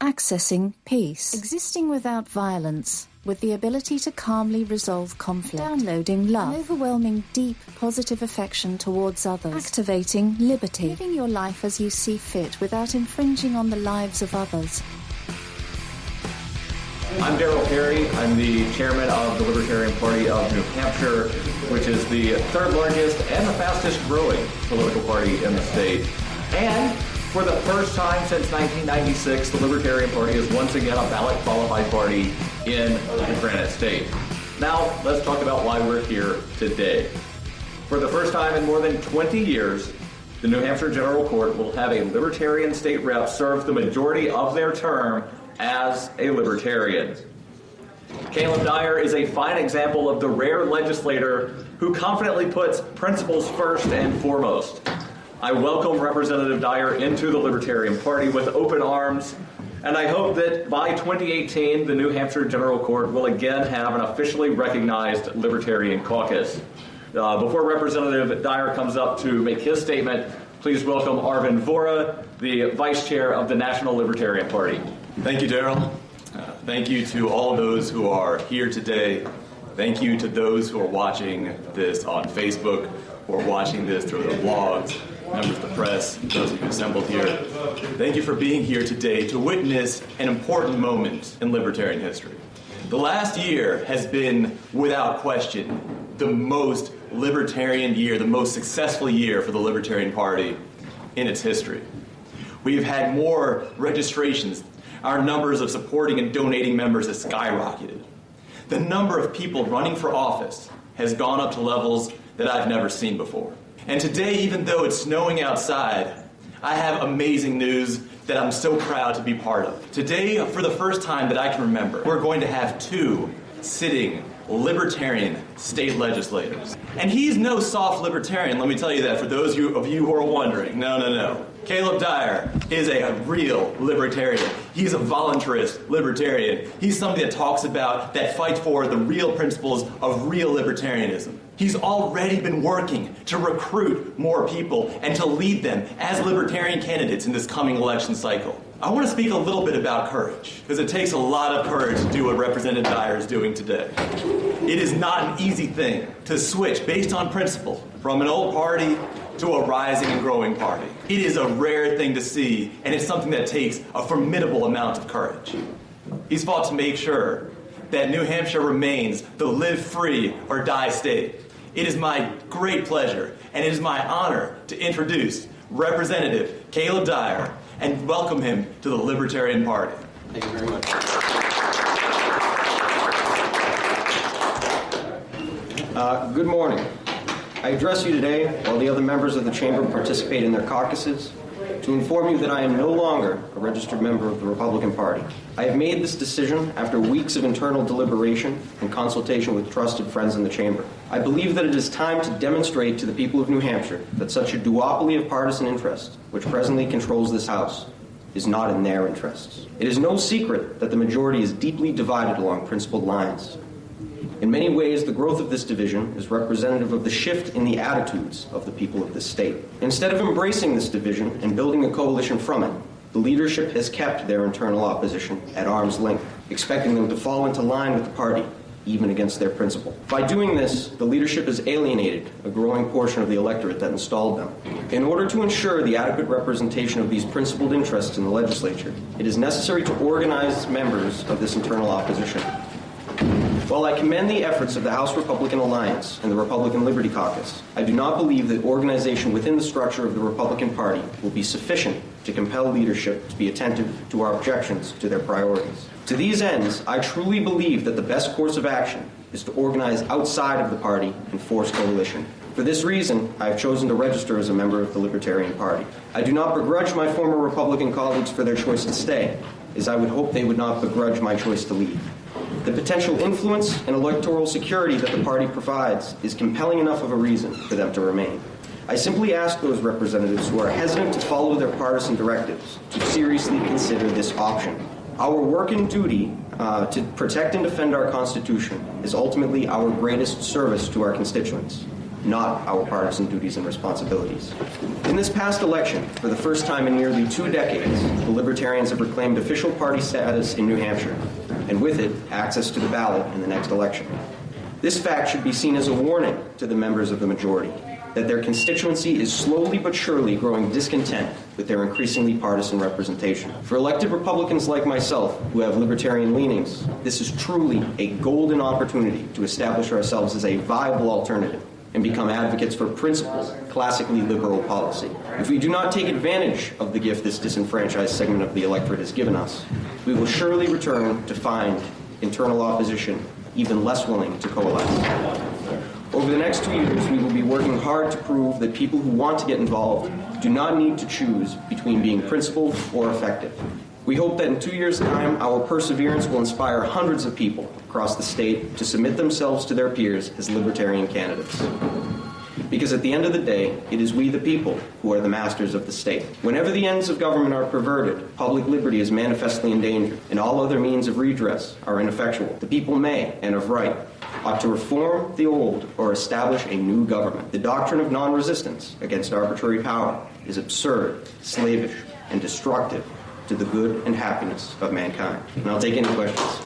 Accessing peace. Existing without violence, with the ability to calmly resolve conflict. Downloading love. An overwhelming, deep, positive affection towards others. Activating liberty. Living your life as you see fit without infringing on the lives of others. I'm Darryl Perry. I'm the chairman of the Libertarian Party of New Hampshire, which is the third largest and the fastest growing political party in the state. And for the first time since 1996, the Libertarian Party is once again a ballot-qualified party in the Granite State. Now, let's talk about why we're here today. For the first time in more than 20 years, the New Hampshire General Court will have a Libertarian state rep serve the majority of their term as a Libertarian. Caleb Dyer is a fine example of the rare legislator who confidently puts principles first and foremost. I welcome Representative Dyer into the Libertarian Party with open arms, and I hope that by 2018, the New Hampshire General Court will again have an officially recognized Libertarian caucus. Before Representative Dyer comes up to make his statement, please welcome Arvind Vora, the Vice Chair of the National Libertarian Party. Thank you, Darryl. Thank you to all those who are here today. Thank you to those who are watching this on Facebook, who are watching this through the blogs, members of the press, those of you assembled here. Thank you for being here today to witness an important moment in libertarian history. The last year has been, without question, the most libertarian year, the most successful year for the Libertarian Party in its history. We've had more registrations. Our numbers of supporting and donating members has skyrocketed. The number of people running for office has gone up to levels that I've never seen before. And today, even though it's snowing outside, I have amazing news that I'm so proud to be part of. Today, for the first time that I can remember, we're going to have two sitting Libertarian state legislators. And he's no soft Libertarian, let me tell you that, for those of you who are wondering. No. Caleb Dyer is a real Libertarian. He's a voluntarist Libertarian. He's somebody that talks about, that fights for the real principles of real Libertarianism. He's already been working to recruit more people and to lead them as Libertarian candidates in this coming election cycle. I want to speak a little bit about courage, because it takes a lot of courage to do what Representative Dyer is doing today. It is not an easy thing to switch based on principle from an old party to a rising and growing party. It is a rare thing to see, and it's something that takes a formidable amount of courage. He's fought to make sure that New Hampshire remains the live free or die state. It is my great pleasure, and it is my honor to introduce Representative Caleb Dyer and welcome him to the Libertarian Party. Thank you very much. Good morning. I address you today while the other members of the Chamber participate in their caucuses to inform you that I am no longer a registered member of the Republican Party. I have made this decision after weeks of internal deliberation and consultation with trusted friends in the Chamber. I believe that it is time to demonstrate to the people of New Hampshire that such a duopoly of partisan interest, which presently controls this House, is not in their interests. It is no secret that the majority is deeply divided along principled lines. In many ways, the growth of this division is representative of the shift in the attitudes of the people of this state. Instead of embracing this division and building a coalition from it, the leadership has kept their internal opposition at arm's length, expecting them to fall into line with the party, even against their principle. By doing this, the leadership has alienated a growing portion of the electorate that installed them. In order to ensure the adequate representation of these principled interests in the legislature, it is necessary to organize members of this internal opposition. While I commend the efforts of the House Republican Alliance and the Republican Liberty Caucus, I do not believe that organization within the structure of the Republican Party will be sufficient to compel leadership to be attentive to our objections to their priorities. To these ends, I truly believe that the best course of action is to organize outside of the party and force coalition. For this reason, I have chosen to register as a member of the Libertarian Party. I do not begrudge my former Republican colleagues for their choice to stay, as I would hope they would not begrudge my choice to leave. The potential influence and electoral security that the party provides is compelling enough of a reason for them to remain. I simply ask those representatives who are hesitant to follow their partisan directives to seriously consider this option. Our work and duty to protect and defend our Constitution is ultimately our greatest service to our constituents. not our partisan duties and responsibilities. In this past election, for the first time in nearly 2 decades, the Libertarians have reclaimed official party status in New Hampshire, and with it, access to the ballot in the next election. This fact should be seen as a warning to the members of the majority that their constituency is slowly but surely growing discontent with their increasingly partisan representation. For elected Republicans like myself, who have libertarian leanings, this is truly a golden opportunity to establish ourselves as a viable alternative and become advocates for principled, classically liberal policy. If we do not take advantage of the gift this disenfranchised segment of the electorate has given us, we will surely return to find internal opposition even less willing to coalesce. Over the next 2 years, we will be working hard to prove that people who want to get involved do not need to choose between being principled or effective. We hope that in 2 years' time, our perseverance will inspire hundreds of people across the state to submit themselves to their peers as libertarian candidates. Because at the end of the day, it is we the people who are the masters of the state. Whenever the ends of government are perverted, public liberty is manifestly endangered, and all other means of redress are ineffectual. The people may, and of right, ought to reform the old or establish a new government. The doctrine of non-resistance against arbitrary power is absurd, slavish, and destructive to the good and happiness of mankind. And I'll take any questions.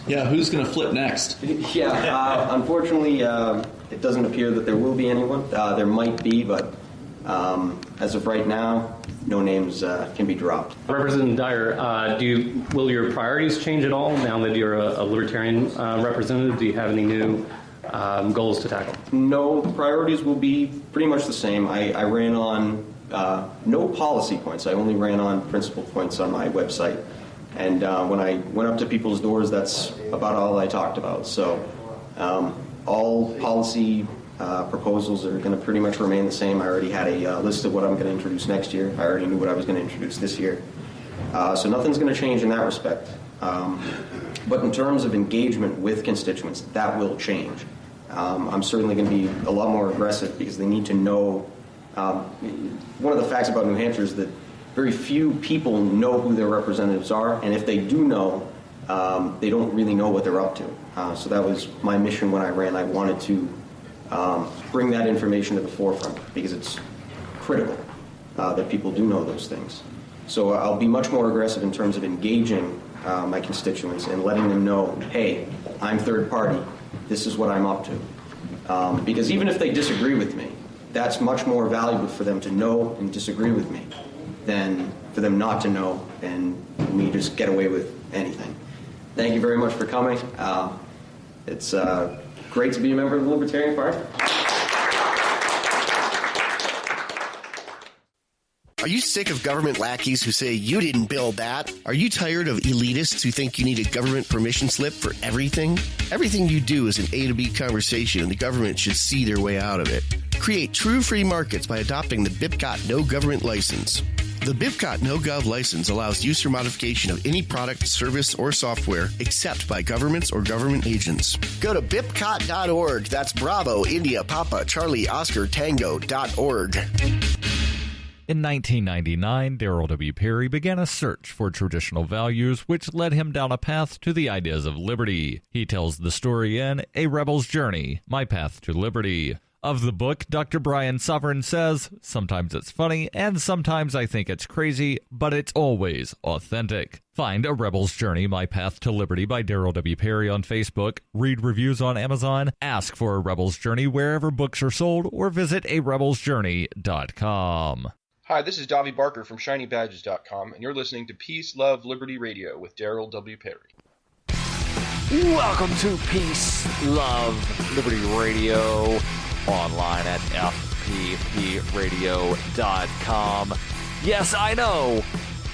Yeah, who's going to flip next? Unfortunately, it doesn't appear that there will be anyone. There might be, but as of right now, no names can be dropped. Representative Dyer, will your priorities change at all now that you're a Libertarian representative? Do you have any new goals to tackle? No, the priorities will be pretty much the same. I ran on no policy points. I only ran on principle points on my website. And when I went up to people's doors, that's about all I talked about. So all policy proposals are going to pretty much remain the same. I already had a list of what I'm going to introduce next year. I already knew what I was going to introduce this year. So nothing's going to change in that respect. But in terms of engagement with constituents, that will change. I'm certainly going to be a lot more aggressive because they need to know. One of the facts about New Hampshire is that very few people know who their representatives are, and if they do know, they don't really know what they're up to. So that was my mission when I ran. I wanted to bring that information to the forefront because it's critical that people do know those things. So I'll be much more aggressive in terms of engaging my constituents and letting them know, hey, I'm third party. This is what I'm up to. Because even if they disagree with me, that's much more valuable for them to know and disagree with me than for them not to know and me just get away with anything. Thank you very much for coming. It's great to be a member of the Libertarian Party. Are you sick of government lackeys who say you didn't build that? Are you tired of elitists who think you need a government permission slip for everything? Everything you do is an A to B conversation, and the government should see their way out of it. Create true free markets by adopting the BIPCOT No Government License. The BIPCOT No Gov license allows use or modification of any product, service, or software except by governments or government agents. Go to BIPCOT.org. That's Bravo, India, Papa, Charlie, Oscar, Tango.org. In 1999, Darryl W. Perry began a search for traditional values, which led him down a path to the ideas of liberty. He tells the story in A Rebel's Journey, My Path to Liberty. Of the book, Dr. Brian Sovereign says, sometimes it's funny, and sometimes I think it's crazy, but it's always authentic. Find A Rebel's Journey, My Path to Liberty by Darryl W. Perry on Facebook, read reviews on Amazon, ask for A Rebel's Journey wherever books are sold, or visit arebelsjourney.com. Hi, this is Davi Barker from ShinyBadges.com, and you're listening to Peace, Love, Liberty Radio with Darryl W. Perry. Welcome to Peace, Love, Liberty Radio, online at fppradio.com. Yes, I know,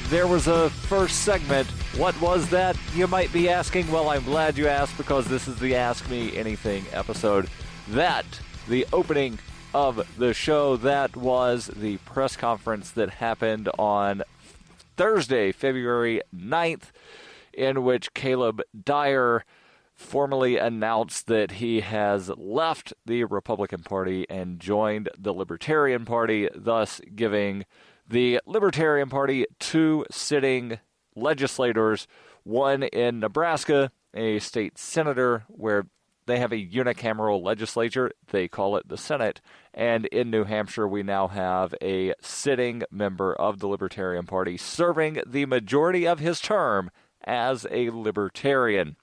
there was a first segment. What was that, you might be asking? Well, I'm glad you asked, because this is the Ask Me Anything episode. That, the opening of the show, that was the press conference that happened on Thursday, February 9th, in which Caleb Dyer formally announced that he has left the Republican Party and joined the Libertarian Party, thus giving the Libertarian Party 2 sitting legislators, one in Nebraska, a state senator where they have a unicameral legislature. They call it the Senate. And in New Hampshire, we now have a sitting member of the Libertarian Party serving the majority of his term as a Libertarian.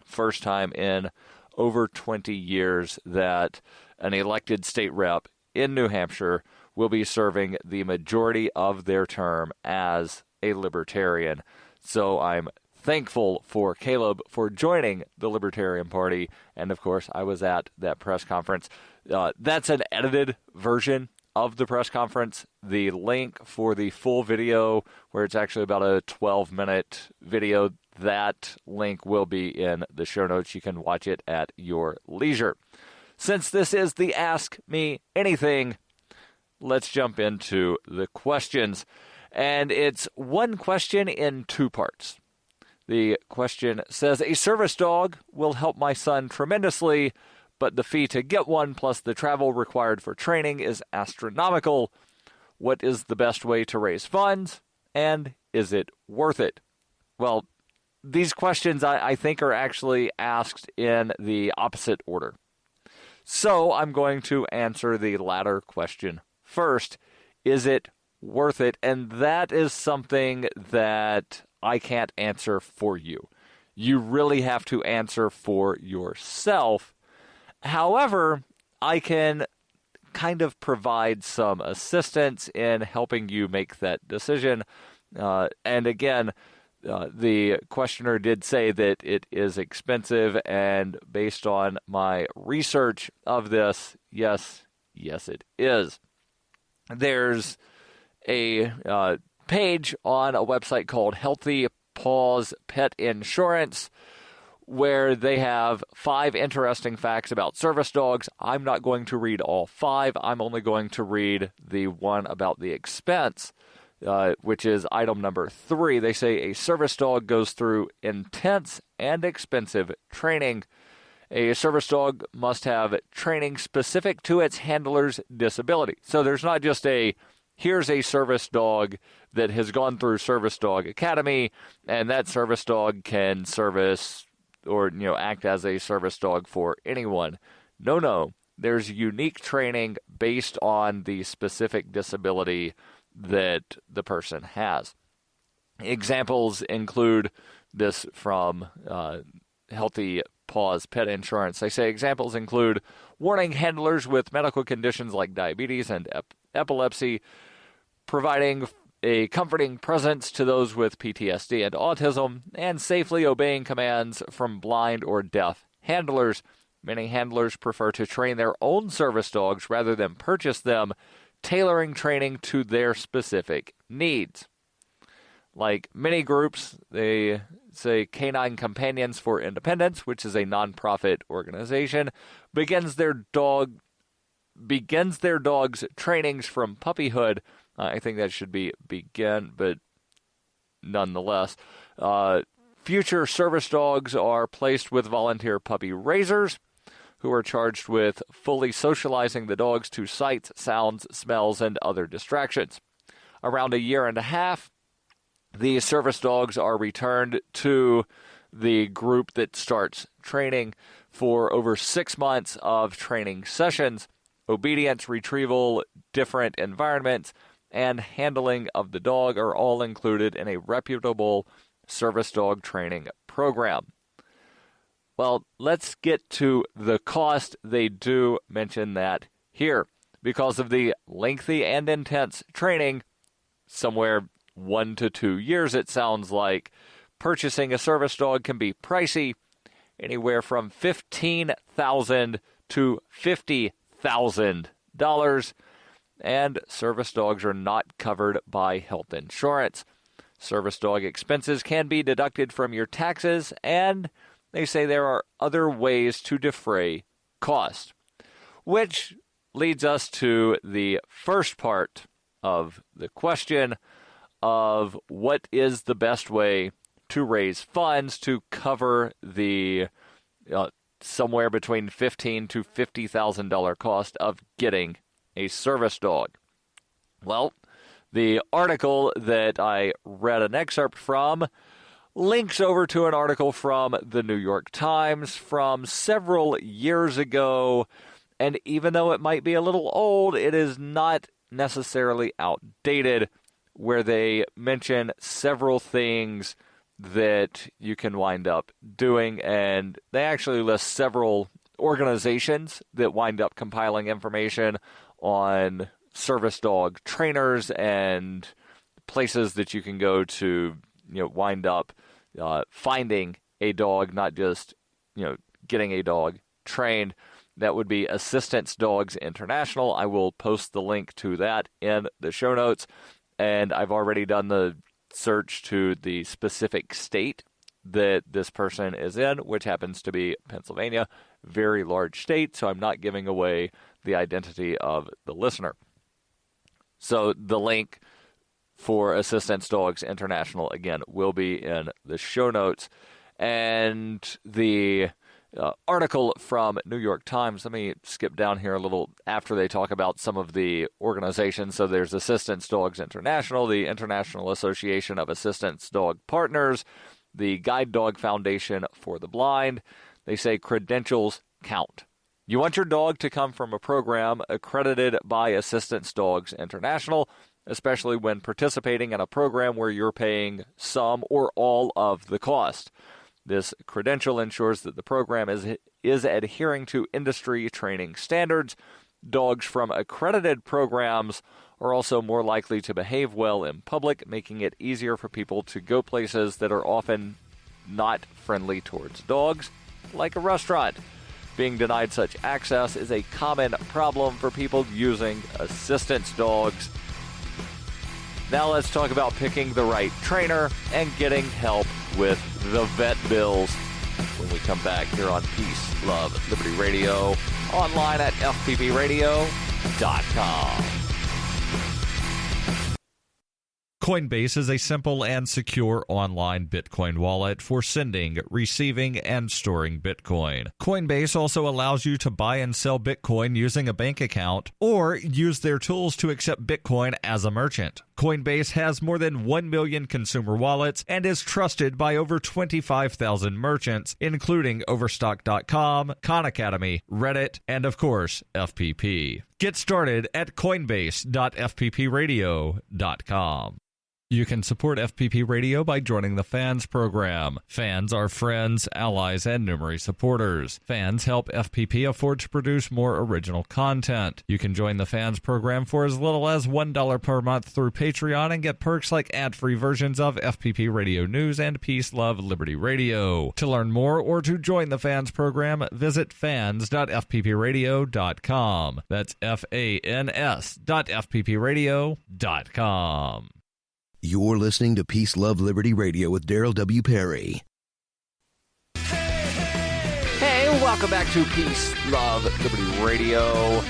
First time in over 20 years that an elected state rep in New Hampshire will be serving the majority of their term as a Libertarian. So I'm thankful for Caleb for joining the Libertarian Party. And of course, I was at that press conference. That's an edited version of the press conference. The link for the full video, where it's actually about a 12-minute video, that link will be in the show notes. You can watch it at your leisure. Since this is the Ask Me Anything, let's jump into the questions. And it's one question in two parts. The question says, a service dog will help my son tremendously, but the fee to get one plus the travel required for training is astronomical. What is the best way to raise funds, and is it worth it? Well, these questions I think are actually asked in the opposite order. So I'm going to answer the latter question first. Is it worth it? And that is something that I can't answer for you. You really have to answer for yourself. However, I can kind of provide some assistance in helping you make that decision. And again, the questioner did say that it is expensive, and based on my research of this, yes, it is. There's a page on a website called Healthy Paws Pet Insurance, where they have 5 interesting facts about service dogs. I'm not going to read all 5. I'm only going to read the one about the expense, which is item number 3. They say a service dog goes through intense and expensive training. A service dog must have training specific to its handler's disability. So there's not just here's a service dog that has gone through Service Dog Academy, and that service dog can service or act as a service dog for anyone. No. There's unique training based on the specific disability that the person has. Examples include this from Healthy Paws Pet Insurance. They say examples include warning handlers with medical conditions like diabetes and epilepsy, providing a comforting presence to those with PTSD and autism, and safely obeying commands from blind or deaf handlers. Many handlers prefer to train their own service dogs rather than purchase them, tailoring training to their specific needs. Like many groups, they say Canine Companions for Independence, which is a nonprofit organization, begins their dogs' trainings from puppyhood. I think that should be begin, but nonetheless. Future service dogs are placed with volunteer puppy raisers who are charged with fully socializing the dogs to sights, sounds, smells, and other distractions. Around a year and a half, the service dogs are returned to the group that starts training for over 6 months of training sessions. Obedience, retrieval, different environments, and handling of the dog are all included in a reputable service dog training program. Well, let's get to the cost. They do mention that here. Because of the lengthy and intense training, somewhere 1 to 2 years it sounds like, purchasing a service dog can be pricey, anywhere from $15,000 to $50,000. And service dogs are not covered by health insurance. Service dog expenses can be deducted from your taxes, and they say there are other ways to defray cost. Which leads us to the first part of the question of what is the best way to raise funds to cover the somewhere between $15,000 to $50,000 cost of getting a service dog. Well, the article that I read an excerpt from links over to an article from the New York Times from several years ago. And even though it might be a little old, it is not necessarily outdated, where they mention several things that you can wind up doing. And they actually list several organizations that wind up compiling information on service dog trainers and places that you can go to, wind up finding a dog, not just, getting a dog trained. That would be Assistance Dogs International. I will post the link to that in the show notes. And I've already done the search to the specific state that this person is in, which happens to be Pennsylvania. Very large state, so I'm not giving away the identity of the listener. So the link for Assistance Dogs International, again, will be in the show notes. And the article from New York Times, let me skip down here a little after they talk about some of the organizations. So there's Assistance Dogs International, the International Association of Assistance Dog Partners, the Guide Dog Foundation for the Blind. They say credentials count. You want your dog to come from a program accredited by Assistance Dogs International, especially when participating in a program where you're paying some or all of the cost. This credential ensures that the program is adhering to industry training standards. Dogs from accredited programs are also more likely to behave well in public, making it easier for people to go places that are often not friendly towards dogs, like a restaurant. Being denied such access is a common problem for people using assistance dogs. Now let's talk about picking the right trainer and getting help with the vet bills when we come back here on Peace, Love, Liberty Radio, online at fppradio.com. Coinbase is a simple and secure online Bitcoin wallet for sending, receiving, and storing Bitcoin. Coinbase also allows you to buy and sell Bitcoin using a bank account or use their tools to accept Bitcoin as a merchant. Coinbase has more than 1 million consumer wallets and is trusted by over 25,000 merchants, including Overstock.com, Khan Academy, Reddit, and of course, FPP. Get started at coinbase.fppradio.com. You can support FPP Radio by joining the Fans program. Fans are friends, allies, and numerous supporters. Fans help FPP afford to produce more original content. You can join the Fans program for as little as $1 per month through Patreon and get perks like ad-free versions of FPP Radio News and Peace, Love, Liberty Radio. To learn more or to join the Fans program, visit fans.fppradio.com. That's fans.fppradio.com. You're listening to Peace, Love, Liberty Radio with Darryl W. Perry. Hey, welcome back to Peace, Love, Liberty Radio,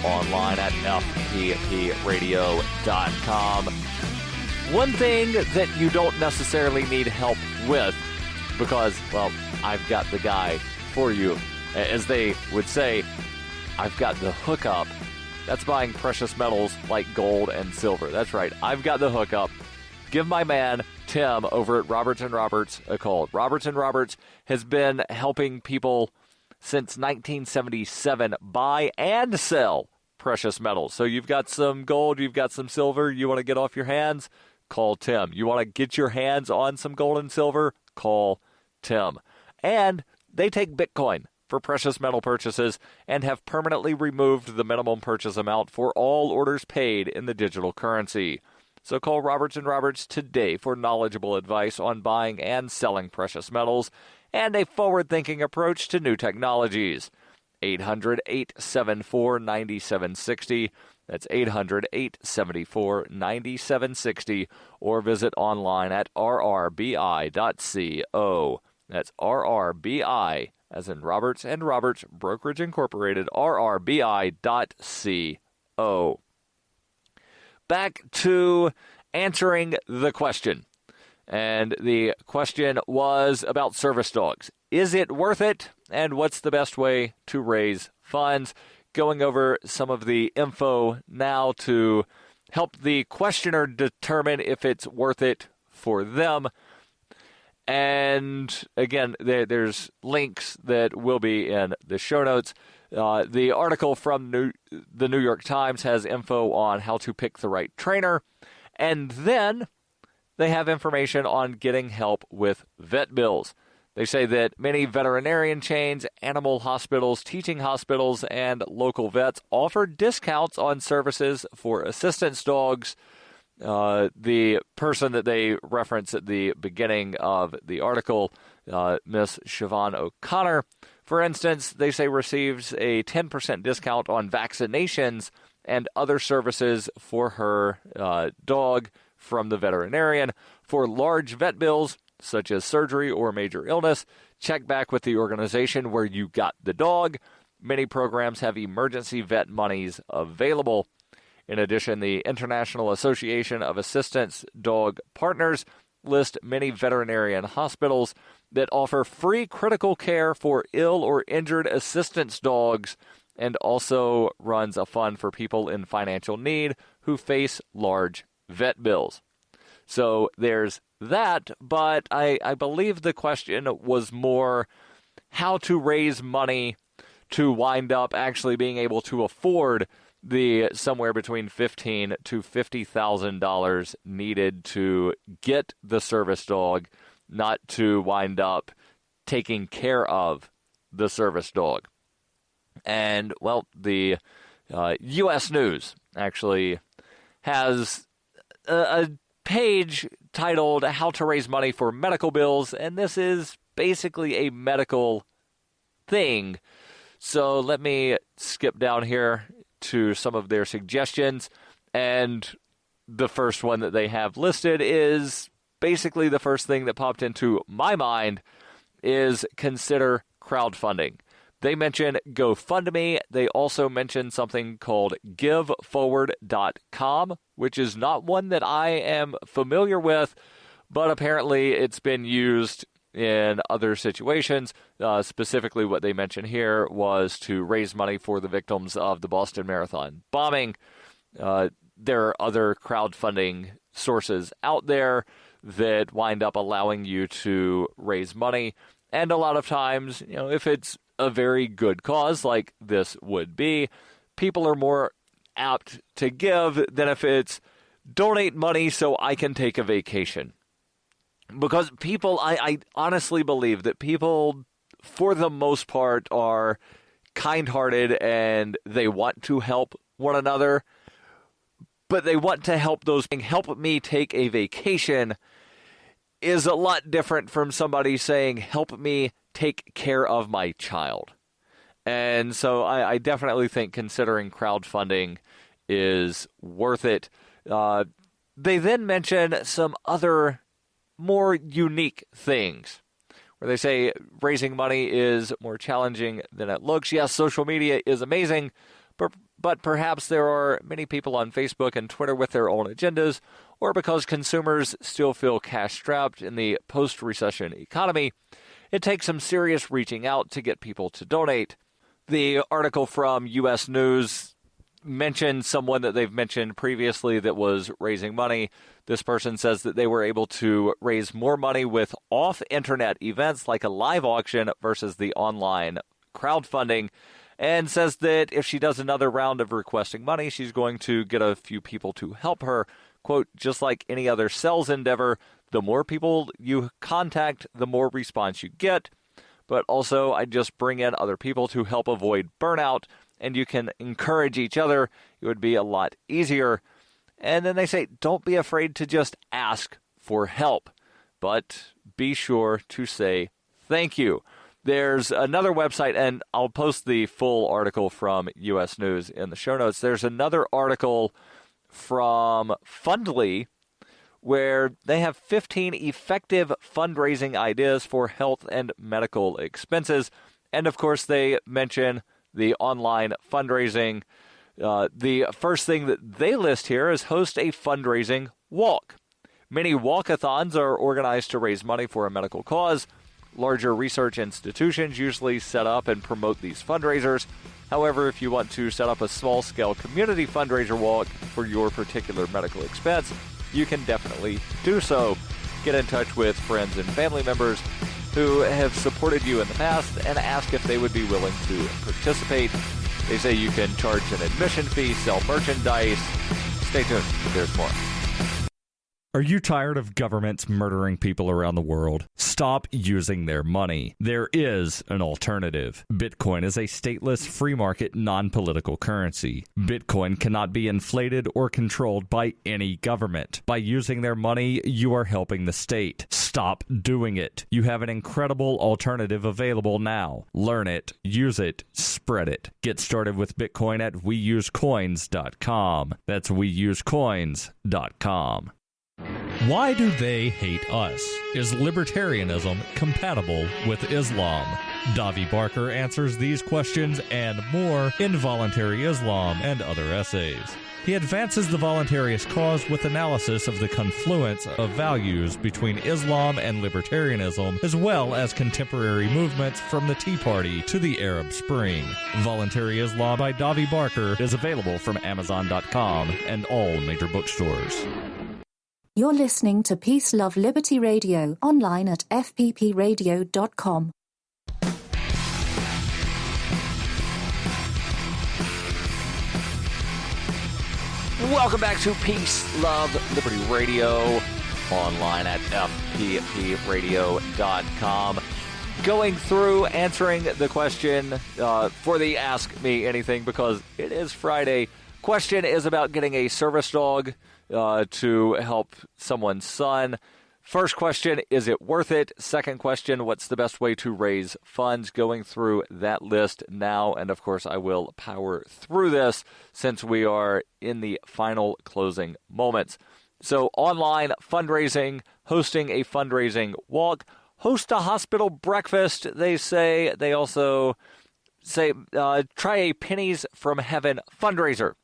online at fppradio.com. One thing that you don't necessarily need help with, because, well, I've got the guy for you. As they would say, I've got the hookup. That's buying precious metals like gold and silver. That's right, I've got the hookup. Give my man, Tim, over at Roberts & Roberts a call. Roberts & Roberts has been helping people since 1977 buy and sell precious metals. So you've got some gold, you've got some silver, you want to get off your hands? Call Tim. You want to get your hands on some gold and silver? Call Tim. And they take Bitcoin for precious metal purchases and have permanently removed the minimum purchase amount for all orders paid in the digital currency. So call Roberts & Roberts today for knowledgeable advice on buying and selling precious metals and a forward-thinking approach to new technologies. 800-874-9760. That's 800-874-9760. Or visit online at rrbi.co. That's RRBI, as in Roberts & Roberts Brokerage Incorporated, rrbi.co. Back to answering the question. And the question was about service dogs. Is it worth it? And what's the best way to raise funds? Going over some of the info now to help the questioner determine if it's worth it for them. And again, there's links that will be in the show notes. The article from the New York Times has info on how to pick the right trainer. And then they have information on getting help with vet bills. They say that many veterinarian chains, animal hospitals, teaching hospitals, and local vets offer discounts on services for assistance dogs. The person that they reference at the beginning of the article, Miss Siobhan O'Connor, for instance, they say receives a 10% discount on vaccinations and other services for her dog from the veterinarian. For large vet bills, such as surgery or major illness, check back with the organization where you got the dog. Many programs have emergency vet monies available. In addition, the International Association of Assistance Dog Partners list many veterinarian hospitals that offer free critical care for ill or injured assistance dogs, and also runs a fund for people in financial need who face large vet bills. So there's that, but I believe the question was more how to raise money to wind up actually being able to afford the somewhere between $15,000 to $50,000 needed to get the service dog, not to wind up taking care of the service dog. And, well, the U.S. News actually has a page titled How to Raise Money for Medical Bills, and this is basically a medical thing. So let me skip down here to some of their suggestions, and the first one that they have listed is basically the first thing that popped into my mind is consider crowdfunding. They mention GoFundMe. They also mention something called GiveForward.com, which is not one that I am familiar with, but apparently it's been used in other situations. Specifically, what they mentioned here was to raise money for the victims of the Boston Marathon bombing. There are other crowdfunding sources out there that wind up allowing you to raise money. And a lot of times, if it's a very good cause like this would be, people are more apt to give than if it's donate money so I can take a vacation. Because people, I honestly believe that people, for the most part, are kind-hearted and they want to help one another, but they want to help those. Help me take a vacation is a lot different from somebody saying, help me take care of my child. And so I definitely think considering crowdfunding is worth it. They then mention some other more unique things, where they say raising money is more challenging than it looks. Yes, social media is amazing, but perhaps there are many people on Facebook and Twitter with their own agendas, or because consumers still feel cash-strapped in the post-recession economy, it takes some serious reaching out to get people to donate. The article from U.S. News mentioned someone that they've mentioned previously that was raising money. This person says that they were able to raise more money with off-internet events like a live auction versus the online crowdfunding, and says that if she does another round of requesting money, she's going to get a few people to help her. Quote, just like any other sales endeavor, the more people you contact, the more response you get. But also, I just bring in other people to help avoid burnout, and you can encourage each other. It would be a lot easier. And then they say, don't be afraid to just ask for help, but be sure to say thank you. There's another website, and I'll post the full article from U.S. News in the show notes. There's another article from Fundly where they have 15 effective fundraising ideas for health and medical expenses. And, of course, they mention the online fundraising. The first thing that they list here is host a fundraising walk. Many walkathons are organized to raise money for a medical cause. Larger research institutions usually set up and promote these fundraisers. However, if you want to set up a small-scale community fundraiser walk for your particular medical expense, you can definitely do so. get in touch with friends and family members who have supported you in the past and ask if they would be willing to participate. They say you can charge an admission fee, sell merchandise. Stay tuned. There's more. Are you tired of governments murdering people around the world? Stop using their money. There is an alternative. Bitcoin is a stateless, free market, non-political currency. Bitcoin cannot be inflated or controlled by any government. By using their money, you are helping the state. Stop doing it. You have an incredible alternative available now. Learn it, use it, spread it. Get started with Bitcoin at weusecoins.com. That's weusecoins.com. Why do they hate us? Is libertarianism compatible with Islam? Davi Barker answers these questions and more in Voluntary Islam and Other Essays. He advances the voluntarist cause with analysis of the confluence of values between Islam and libertarianism, as well as contemporary movements from the Tea Party to the Arab Spring. Voluntary Islam by Davi Barker is available from Amazon.com and all major bookstores. You're listening to Peace, Love, Liberty Radio, online at fppradio.com. Welcome back to Peace, Love, Liberty Radio, online at fppradio.com. Going through answering the question for the Ask Me Anything, because it is Friday. Question is about getting a service dog to help someone's son. First question, is it worth it? Second question, what's the best way to raise funds? Going through that list now, and of course I will power through this since we are in the final closing moments. So online fundraising, hosting a fundraising walk, host a hospital breakfast, they say. They also say try a Pennies from Heaven fundraiser.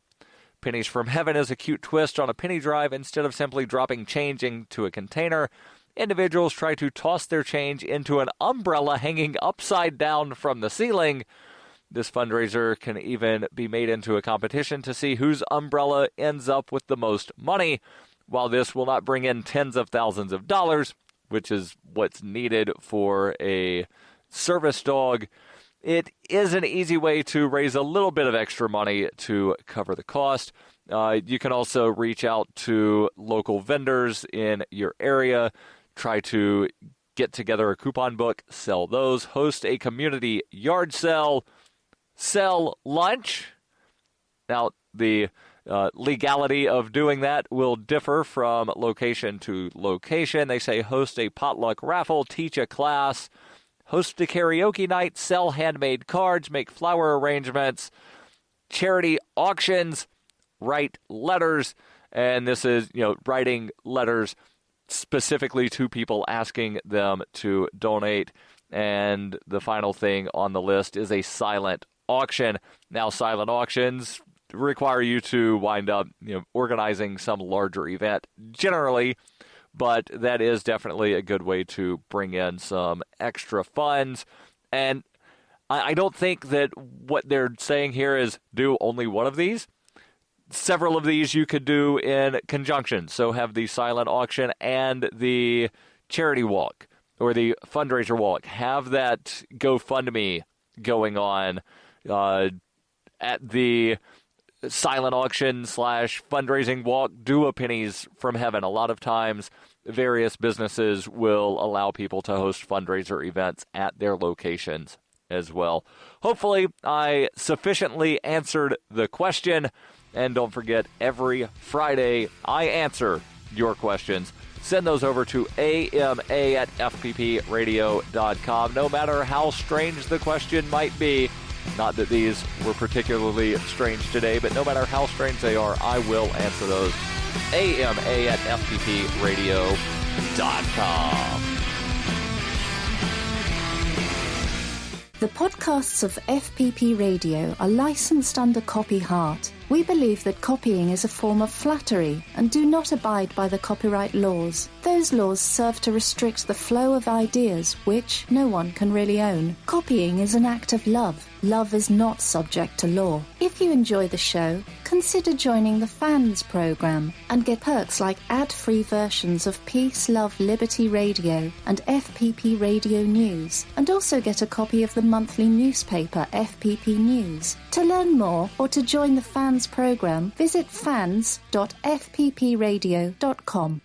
Pennies from Heaven is a cute twist on a penny drive. Instead of simply dropping change into a container, individuals try to toss their change into an umbrella hanging upside down from the ceiling. This fundraiser can even be made into a competition to see whose umbrella ends up with the most money. While this will not bring in tens of thousands of dollars, which is what's needed for a service dog, it is an easy way to raise a little bit of extra money to cover the cost. You can also reach out to local vendors in your area, try to get together a coupon book, sell those, host a community yard sale, sell lunch. Now, the legality of doing that will differ from location to location. They say host a potluck raffle, teach a class, host a karaoke night, sell handmade cards, make flower arrangements, charity auctions, write letters, and this is, writing letters specifically to people asking them to donate. And the final thing on the list is a silent auction. Now, silent auctions require you to wind up, organizing some larger event generally, but that is definitely a good way to bring in some extra funds. And I don't think that what they're saying here is do only one of these. Several of these you could do in conjunction. So have the silent auction and the charity walk or the fundraiser walk. Have that GoFundMe going on at the silent auction / fundraising walk. Do a Pennies from Heaven. A lot of times various businesses will allow people to host fundraiser events at their locations as well. Hopefully I sufficiently answered the question. And don't forget, every Friday I answer your questions. Send those over to ama@fppradio.com. No matter how strange the question might be, not that these were particularly strange today, but no matter how strange they are, I will answer those. ama@fppradio.com. The podcasts of FPP Radio are licensed under Copy Heart. We believe that copying is a form of flattery and do not abide by the copyright laws. Those laws serve to restrict the flow of ideas which no one can really own. Copying is an act of love. Love is not subject to law. If you enjoy the show, consider joining the Fans program and get perks like ad-free versions of Peace, Love, Liberty Radio and FPP Radio News, and also get a copy of the monthly newspaper FPP News. To learn more or to join the Fans program, visit fans.fppradio.com.